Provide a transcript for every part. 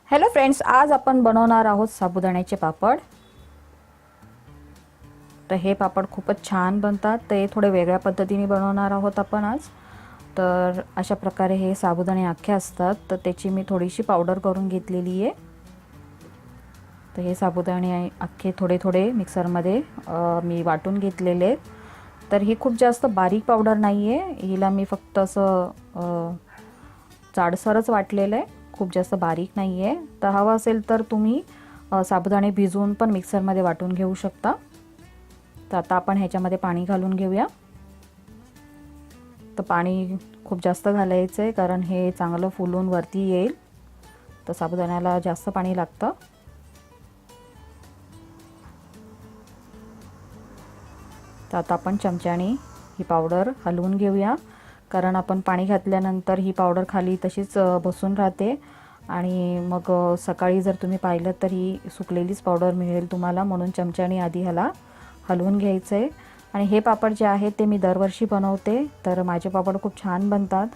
Hello friends, आज आपण बनवणार आहोत साबुदाण्याचे पापड। तर हे पापड खूपच छान बनतात। ते थोडे वेगळ्या पद्धतीने बनवणार आहोत आपण आज। तर अशा प्रकारे हे साबुदाणे अख्खे असतात, तर त्याची मी थोडीशी पावडर करून घेतलेली आहे। तर हे साबुदाणे अख्खे थोडे थोडे मिक्सरमध्ये मी वाटून घेतलेले आहेत। तर ही खूप जास्त बारीक पावडर नाही आहे, हिला मी फक्त असं जाडसरच वाटलेलं आहे, खूप जास्त बारीक नाही आहे। तर हवं असेल तर तुम्ही साबुदाणे भिजवून पण मिक्सरमध्ये वाटून घेऊ शकता। तर आता आपण ह्याच्यामध्ये पाणी घालून घेऊया। तर पाणी खूप जास्त घालायचं आहे, कारण हे चांगलं फुलून वरती येईल। तर साबुदाण्याला जास्त पाणी लागतं। तर आता आपण चमच्याने ही पावडर हलवून घेऊया, कारण आपण पाणी घातल्यानंतर ही पावडर खाली तशीच बसून राहते आणि मग सकाळी जर तुम्ही पाहिलं तर ही सुकलेलीच पावडर मिळेल तुम्हाला। म्हणून चमच्याने आधी ह्याला हलवून घ्यायचं आहे। आणि हे पापड जे आहेत ते मी दरवर्षी बनवते, तर माझे पापड खूप छान बनतात।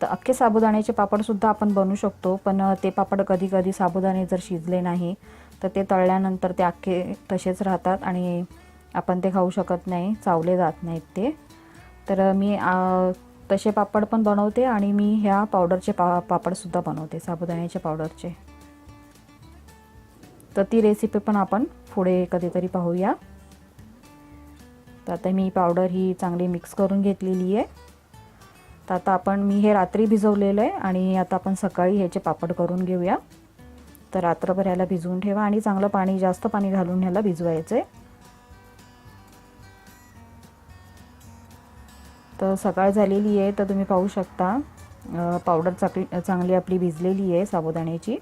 तर अख्खे साबुदाण्याचे पापडसुद्धा आपण बनवू शकतो, पण ते पापड कधी कधी साबुदाणे जर शिजले नाही तर ते तळल्यानंतर ते अख्खे तसेच राहतात आणि आपण ते खाऊ शकत नाही, चावले जात नाहीत ते। तर मी तसे पापड पण बनवते आणि मी ह्या पावडरचे पापडसुद्धा बनवते, साबुदाण्याच्या पावडरचे। तर ती रेसिपी पण आपण पुढे कधीतरी पाहूया। तर आता मी पावडर ही चांगली मिक्स करून घेतलेली आहे। तर आता मी हे रात्री भिजवलेलं आहे आणि आता आपण सकाळी ह्याचे पापड करून घेऊया। तर रात्रभर ह्याला भिजवून ठेवा आणि चांगलं पाणी, जास्त पाणी घालून ह्याला भिजवायचं आहे। तर सकाळ झालेली आहे, तर तुम्ही पाहू शकता पावडर चांगली आपली भिजलेली आहे साबुदाण्याची।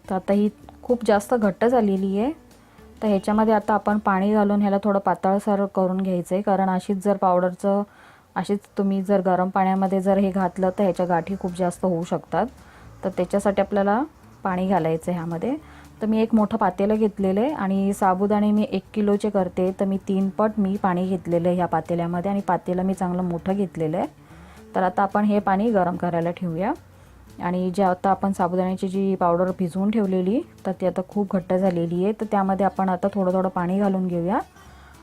तर आता ही खूप जास्त घट्ट झालेली आहे। तर ह्याच्यामध्ये आता आपण पाणी घालून ह्याला थोडं पातळसर करून घ्यायचं आहे, कारण अशीच तुम्ही जर गरम पाण्यामध्ये जर हे घातलं तर ह्याच्या गाठी खूप जास्त होऊ शकतात। तर त्याच्यासाठी आपल्याला पाणी घालायचं आहे ह्यामध्ये। तर मी एक मोठं पातेलं घेतलेलं आहे आणि साबुदाणे मी 1 किलोचे करते, तर मी 3 पट पाणी घेतलेलं आहे ह्या पातेल्यामध्ये आणि पातेलं मी चांगलं मोठं घेतलेलं आहे। तर आता आपण हे पाणी गरम करायला ठेवूया। आणि जे आता आपण साबुदाण्याची जी पावडर भिजवून ठेवलेली, तर ती आता खूप घट्ट झालेली आहे। तर त्यामध्ये आपण आता थोडं थोडं पाणी घालून घेऊया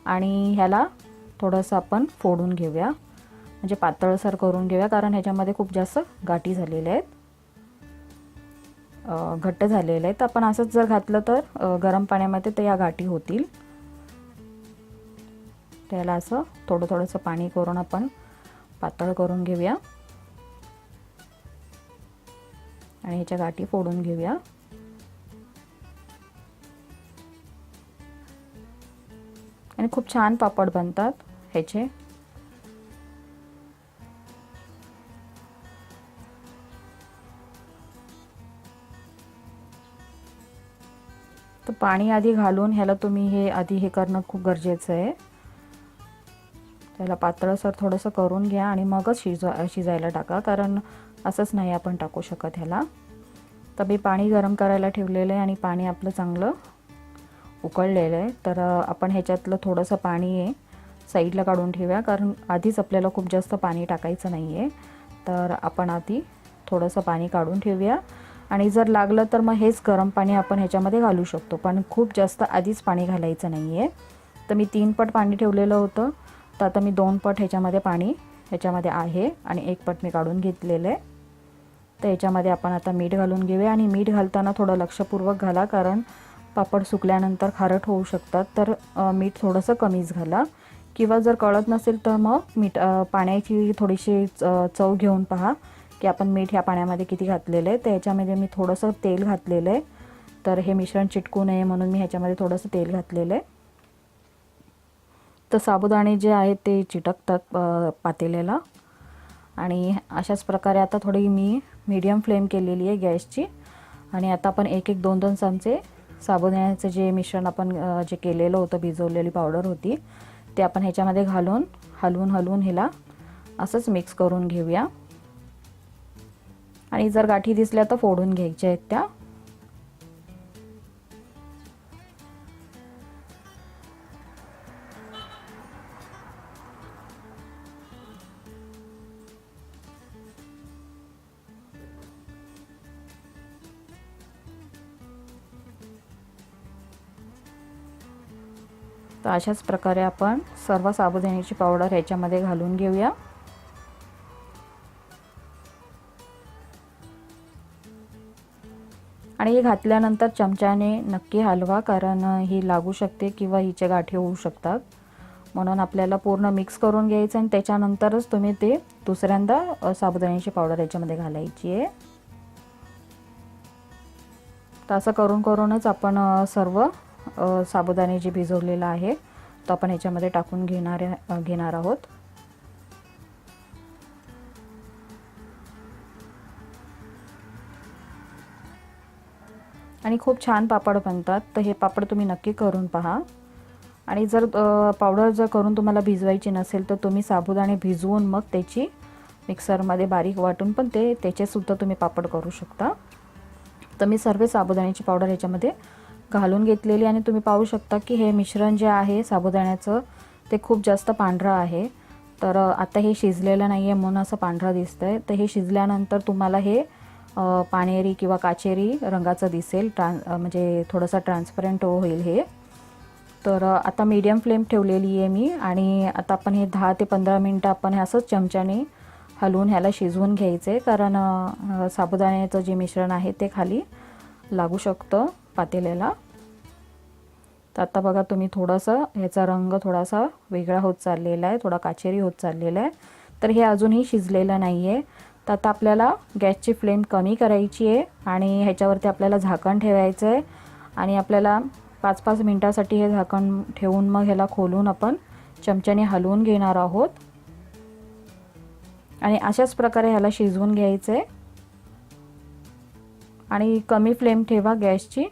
आणि ह्याला थोडंसं आपण फोडून घेऊया, म्हणजे पातळसर करून घेऊया, कारण ह्याच्यामध्ये खूप जास्त गाठी झालेल्या आहेत, घट्ट झालेले आहेत। आपण असंच जर घातलं तर गरम पाण्यामध्ये तर या गाठी होतील। त्याला असं थोडं थोडंसं पाणी करून आपण पातळ करून घेऊया आणि ह्याच्या गाठी फोडून घेऊया। आणि खूप छान पापड बनतात ह्याचे। तर पाणी आधी घालून ह्याला तुम्ही हे आधी हे करणं खूप गरजेचं आहे। त्याला पातळसर थोडंसं करून घ्या आणि मगच शिजायला टाका, कारण असंच नाही आपण टाकू शकत ह्याला। तर मी पाणी गरम करायला ठेवलेलं आहे आणि पाणी आपलं चांगलं उकळलेलं आहे। तर आपण ह्याच्यातलं थोडंसं पाणी आहे साईडला काढून ठेवूया, कारण आधीच आपल्याला खूप जास्त पाणी टाकायचं नाही आहे। तर आपण आधी थोडंसं पाणी काढून ठेवूया आणि जर लागलं तर मग हेच गरम पाणी आपण ह्याच्यामध्ये घालू शकतो, पण खूप जास्त आधीच पाणी घालायचं नाही आहे। तर मी 3 पट पाणी ठेवलेलं होतं, तर आता मी 2 पट ह्याच्यामध्ये पाणी ह्याच्यामध्ये आहे आणि 1 पट मी काढून घेतलेलं आहे। तर ह्याच्यामध्ये आपण आता मीठ घालून घेऊया आणि मीठ घालताना थोडं लक्षपूर्वक घाला, कारण पापड सुकल्यानंतर खारट होऊ शकतात। तर मीठ थोडंसं कमीच घाला, किंवा जर कळत नसेल तर मग पाण्याची थोडीशी चव घेऊन पहा की आपण मीठ ह्या पाण्यामध्ये किती घातलेलं आहे। तर ह्याच्यामध्ये मी थोडंसं तेल घातलेलं आहे, तर हे मिश्रण चिटकू नये म्हणून मी ह्याच्यामध्ये थोडंसं तेल घातलेलं आहे। तर साबुदाणे जे आहेत ते चिटकतात पातेल्याला। आणि अशाच प्रकारे आता थोडी मी मीडियम फ्लेम केलेली आहे गॅसची, आणि आता आपण 1-1, 2-2 चमचे साबुदाण्याचं जे मिश्रण आपण जे केलेलं होतं, भिजवलेली पावडर होती, ते आपण ह्याच्यामध्ये घालून हलवून ह्याला असंच मिक्स करून घेऊया। आणि जर गाठी दिसल्या तर फोडून घ्यायच्या आहेत त्या। तर अशाच प्रकारे आपण सर्व साबुदाण्याची पावडर ह्याच्यामध्ये घालून घेऊया. आणि हे घातल्यानंतर चमच्याने नक्की हलवा, कारण ही लागू शकते किंवा हिचे गाठी होऊ शकतात. म्हणून आपल्याला पूर्ण मिक्स करून घ्यायचं आणि त्याच्यानंतरच तुम्ही ते दुसऱ्यांदा साबुदाण्याची पावडर याच्यामध्ये घालायची आहे. तर असं करून करूनच आपण सर्व साबुदाणे जे भिजवलेलं आहे तो आपण ह्याच्यामध्ये टाकून घेणार आहोत. आणि खूप छान पापड बनतात. तर हे पापड तुम्ही नक्की करून पहा. आणि जर पावडर जर करून तुम्हाला भिजवायची नसेल तर तुम्ही साबुदाणे भिजवून मग त्याची मिक्सरमध्ये बारीक वाटून पण त्याचेसुद्धा तुम्ही पापड करू शकता. तर मी सर्व साबुदाण्याची पावडर ह्याच्यामध्ये घालून घेतलेली आणि तुम्ही पाहू शकता की हे मिश्रण जे आहे साबुदाण्याचं ते खूप जास्त पांढरं आहे. तर आता हे शिजलेलं नाही आहे म्हणून असं पांढरं दिसतंय. तर हे शिजल्यानंतर तुम्हाला हे पाणेरी किंवा काचेरी रंगाचं दिसेल, म्हणजे थोडंसं ट्रान्सपरंट होईल हे. तर आता मीडियम फ्लेम ठेवलेली आहे मी आणि आता आपण हे 10 ते 15 मिनटं आपण हे असंच चमच्याने हलवून ह्याला शिजवून घ्यायचे, कारण साबुदाण्याचं जे मिश्रण आहे ते खाली लागू शकतं पातेल्याला. तर आता बघा तुम्ही थोडंसं ह्याचा रंग थोडासा वेगळा होत चाललेला आहे, थोडा काचेरी होत चाललेला आहे. तर हे अजूनही शिजलेलं नाही आहे. तर आता आपल्याला गॅसची फ्लेम कमी करायची आहे आणि ह्याच्यावरती आपल्याला झाकण ठेवायचं आहे आणि आपल्याला 5-5 मिनटासाठी हे झाकण ठेवून मग ह्याला खोलून आपण चमच्याने हलवून घेणार आहोत. आणि अशाच प्रकारे ह्याला शिजवून घ्यायचं आहे आणि कमी फ्लेम ठेवा गॅसची.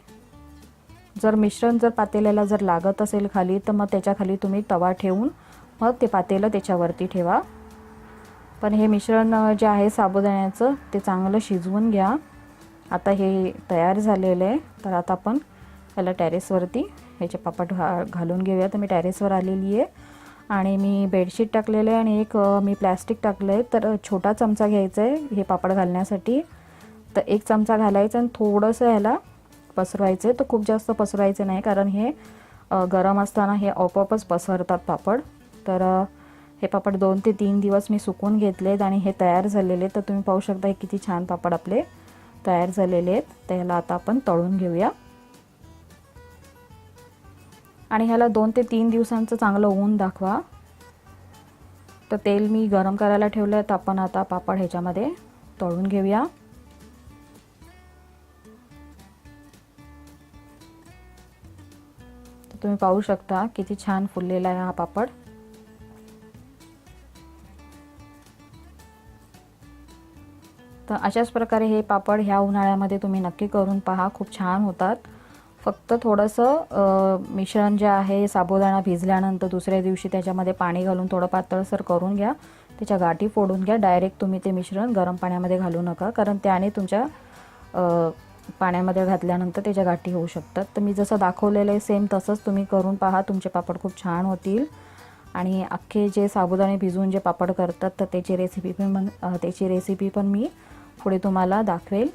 जर मिश्रण जर पातेल्याला जर लागत असेल खाली तर मग त्याच्या खाली तुम्ही तवा ठेवून मग ते पातेलं त्याच्यावरती ठेवा. पण हे मिश्रण जे आहे साबुदाण्याचं ते चांगलं शिजवून घ्या. आता हे तयार झालेलं आहे. तर आता आपण याला टेरेसवरती ह्याचे पापड घालून घेऊया. तर मी टेरेसवर आलेली आहे आणि मी बेडशीट टाकलेलं आहे आणि एक मी प्लॅस्टिक टाकलं आहे. तर छोटा चमचा घ्यायचा आहे हे पापड घालण्यासाठी. तर 1 चमचा घालायचा आणि थोडंसं ह्याला पसरवायचं आहे. तर खूप जास्त पसरवायचं नाही, कारण हे गरम असताना हे आपोआपच पसरतात पापड. तर हे पापड 2 ते 3 दिवस मी सुकून घेतलेत आणि हे तयार झालेले. तर तुम्ही पाहू शकता हे किती छान पापड आपले तयार झालेले आहेत. तर ह्याला आता आपण तळून घेऊया आणि ह्याला 2 ते 3 दिवसांचं चांगलं ऊन दाखवा. तर तेल मी गरम करायला ठेवलं आहे. तर आपण आता पापड ह्याच्यामध्ये तळून घेऊया. तर तुम्ही पाहू शकता किती छान फुललेला आहे हा पापड. तर अशाच प्रकारे हे पापड ह्या उन्हाळ्यामध्ये तुम्ही नक्की करून पहा, खूप छान होतात. फक्त थोडंसं मिश्रण जे आहे साबुदाणा भिजल्यानंतर दुसऱ्या दिवशी त्याच्यामध्ये पाणी घालून थोडं पातळसर करून घ्या, त्याच्या गाठी फोडून घ्या. डायरेक्ट तुम्ही ते मिश्रण गरम पाण्यामध्ये घालू नका, कारण त्याने तुमच्या पाण्यामध्ये घातल्यानंतर त्याच्या गाठी होऊ शकतात. तर मी जसं दाखवलेलं आहे सेम तसंच तुम्ही करून पहा, तुमचे पापड खूप छान होतील. आणि अख्खे जे साबुदाणे भिजवून जे पापड करतात तर त्याची रेसिपी पण मी पुढे तुम्हाला दाखवेल.